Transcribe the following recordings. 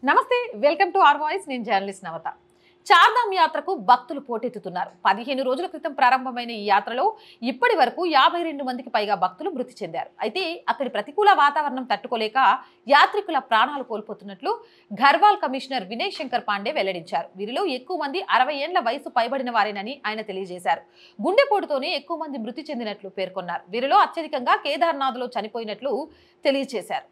నమస్తే, welcome to are voice. నేను journalist నవత. చార్ధామ్ యాత్రకు భక్తులు పోటెత్తుతున్నారు. 15 రోజుల క్రితం ప్రారంభమైన ఈ యాత్రలో ఇప్పటి వరకు 52 మందికి పైగా భక్తులు మృతి చెందారు. అయితే అక్కడి ప్రతికూల వాతావరణం తట్టుకోలేక యాత్రికుల ప్రాణాలు కోల్పోతున్నట్లు ఘర్వాల్ కమిషనర్ వినయ్ శంకర్ పాండే వెల్లడించారు. వీరిలో ఎక్కువ మంది 60 ఏళ్ల వయసు పైబడిన వారేనని ఆయన తెలియజేశారు. గుండెపోటుతోనే ఎక్కువ మంది మృతి చెందినట్లు పేర్కొన్నారు. వీరిలో అత్యధికంగా కేదార్నాథ్లో చనిపోయినట్లు తెలియజేశారు.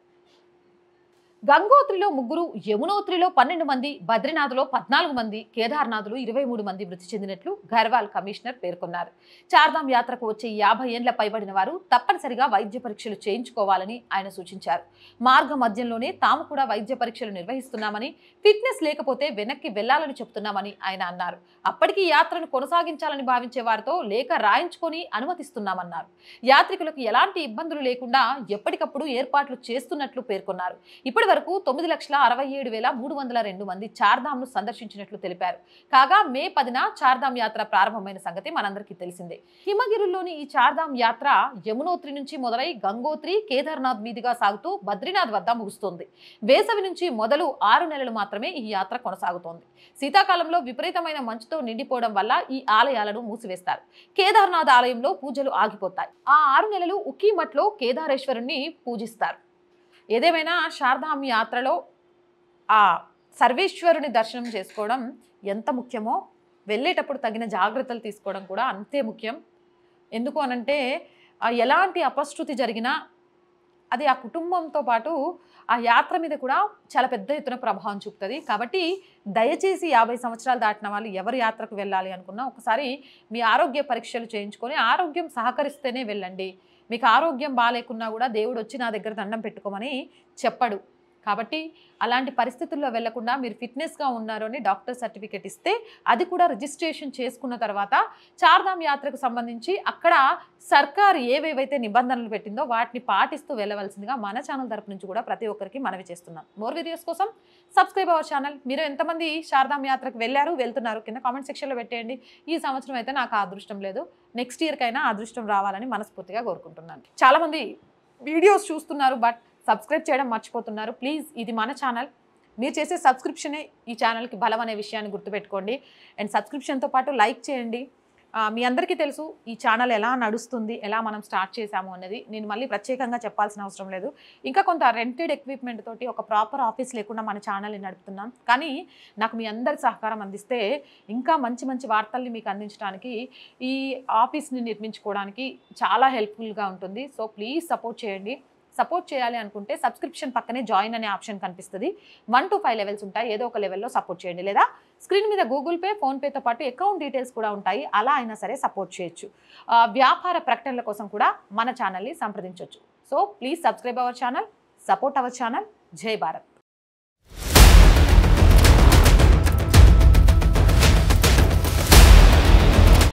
గంగోత్రిలో 3, యమునోత్రిలో 12 మంది, బద్రీనాథ్లో 14 మంది, కేదార్నాథ్లో 23 మంది మృతి చెందినట్లు ఘర్వాల్ కమిషనర్ పేర్కొన్నారు. చార్ధామ్ యాత్రకు వచ్చే 50 ఏళ్ల పైబడిన వారు తప్పనిసరిగా వైద్య పరీక్షలు చేయించుకోవాలని ఆయన సూచించారు. మార్గ మధ్యంలోనే తాము కూడా వైద్య పరీక్షలు నిర్వహిస్తున్నామని, ఫిట్నెస్ లేకపోతే వెనక్కి వెళ్లాలని చెప్తున్నామని ఆయన అన్నారు. అప్పటికీ యాత్రను కొనసాగించాలని భావించే వారితో లేఖ రాయించుకొని అనుమతిస్తున్నామన్నారు. యాత్రికులకు ఎలాంటి ఇబ్బందులు లేకుండా ఎప్పటికప్పుడు ఏర్పాట్లు చేస్తున్నట్లు పేర్కొన్నారు. ఇప్పటి వరకు 9,67,302 మంది చార్ధామ్ ను సందర్శించినట్లు తెలిపారు. కాగా మే 10న చార్ధామ్ యాత్ర ప్రారంభమైన సంగతి మనందరికీ తెలిసిందే. హిమగిరిలోని ఈ చార్ధామ్ యాత్ర యమునోత్రి నుంచి మొదలై గంగోత్రి, కేదార్నాథ్ మీదుగా సాగుతూ బద్రీనాథ్ వద్ద ముగుస్తుంది. వేసవి నుంచి మొదలు 6 నెలలు మాత్రమే ఈ యాత్ర కొనసాగుతోంది. శీతాకాలంలో విపరీతమైన మంచుతో నిండిపోవడం వల్ల ఈ ఆలయాలను మూసివేస్తారు. కేదార్నాథ్ ఆలయంలో పూజలు ఆగిపోతాయి. ఆ 6 నెలలు ఉకీమఠ్లో కేదారేశ్వరుణ్ణి పూజిస్తారు. ఏదేమైనా చార్ధామ్ యాత్రలో ఆ సర్వేశ్వరుని దర్శనం చేసుకోవడం ఎంత ముఖ్యమో వెళ్ళేటప్పుడు తగిన జాగ్రత్తలు తీసుకోవడం కూడా అంతే ముఖ్యం. ఎందుకు అనంటే ఎలాంటి అపశృతి జరిగినా అది ఆ కుటుంబంతో పాటు ఆ యాత్ర మీద కూడా చాలా పెద్ద ఎత్తున ప్రభావం చూపుతుంది. కాబట్టి దయచేసి 50 సంవత్సరాలు దాటిన వాళ్ళు ఎవరు యాత్రకు వెళ్ళాలి అనుకున్నా ఒకసారి మీ ఆరోగ్య పరీక్షలు చేయించుకొని ఆరోగ్యం సహకరిస్తేనే వెళ్ళండి. మీకు ఆరోగ్యం బాగాలేకున్నా కూడా దేవుడు వచ్చి నా దగ్గర దండం పెట్టుకోమని చెప్పడు. కాబట్టి అలాంటి పరిస్థితుల్లో వెళ్లకుండా మీరు ఫిట్నెస్గా ఉన్నారు అని డాక్టర్ సర్టిఫికేట్ ఇస్తే అది కూడా రిజిస్ట్రేషన్ చేసుకున్న తర్వాత చార్ధామ్ యాత్రకు సంబంధించి అక్కడ సర్కారు ఏవేవైతే నిబంధనలు పెట్టిందో వాటిని పాటిస్తూ వెళ్ళవలసిందిగా మన ఛానల్ తరపు నుంచి కూడా ప్రతి ఒక్కరికి మనవి చేస్తున్నాం. మోర్ వీడియోస్ కోసం సబ్స్క్రైబ్ అవర్ ఛానల్. మీరు ఎంతమంది చార్ధామ్ యాత్రకు వెళ్తున్నారు కింద కామెంట్ సెక్షన్లో పెట్టేయండి. ఈ సంవత్సరం అయితే నాకు అదృష్టం లేదు, నెక్స్ట్ ఇయర్కైనా అదృష్టం రావాలని మనస్ఫూర్తిగా కోరుకుంటున్నాను. చాలామంది వీడియోస్ చూస్తున్నారు బట్ సబ్స్క్రైబ్ చేయడం మర్చిపోతున్నారు. ప్లీజ్, ఇది మన ఛానల్. మీరు చేసే సబ్స్క్రిప్షనే ఈ ఛానల్కి బలం అనే విషయాన్ని గుర్తుపెట్టుకోండి. అండ్ సబ్స్క్రిప్షన్తో పాటు లైక్ చేయండి. మీ అందరికీ తెలుసు ఈ ఛానల్ ఎలా నడుస్తుంది, ఎలా మనం స్టార్ట్ చేశాము అనేది. నేను మళ్ళీ ప్రత్యేకంగా చెప్పాల్సిన అవసరం లేదు. ఇంకా కొంత రెంటెడ్ ఎక్విప్మెంట్ తోటి ఒక ప్రాపర్ ఆఫీస్ లేకుండా మన ఛానల్ని నడుపుతున్నాం. కానీ నాకు మీ అందరి సహకారం అందిస్తే ఇంకా మంచి మంచి వార్తల్ని మీకు అందించడానికి ఈ ఆఫీస్ని నిర్మించుకోవడానికి చాలా హెల్ప్ఫుల్గా ఉంటుంది. సో ప్లీజ్ సపోర్ట్ చేయండి. సపోర్ట్ చేయాలి అనుకుంటే సబ్స్క్రిప్షన్ పక్కనే జాయిన్ అనే ఆప్షన్ కనిపిస్తుంది. 1 to 5 లెవెల్స్ ఉంటాయి. ఏదో ఒక లెవెల్లో సపోర్ట్ చేయండి. లేదా స్క్రీన్ మీద గూగుల్ పే, ఫోన్పేతో పాటు అకౌంట్ డీటెయిల్స్ కూడా ఉంటాయి. అలా అయినా సరే సపోర్ట్ చేయొచ్చు. వ్యాపార ప్రకటనల కోసం కూడా మన ఛానల్ని సంప్రదించవచ్చు. So please subscribe our channel, support our channel. జై భారత్.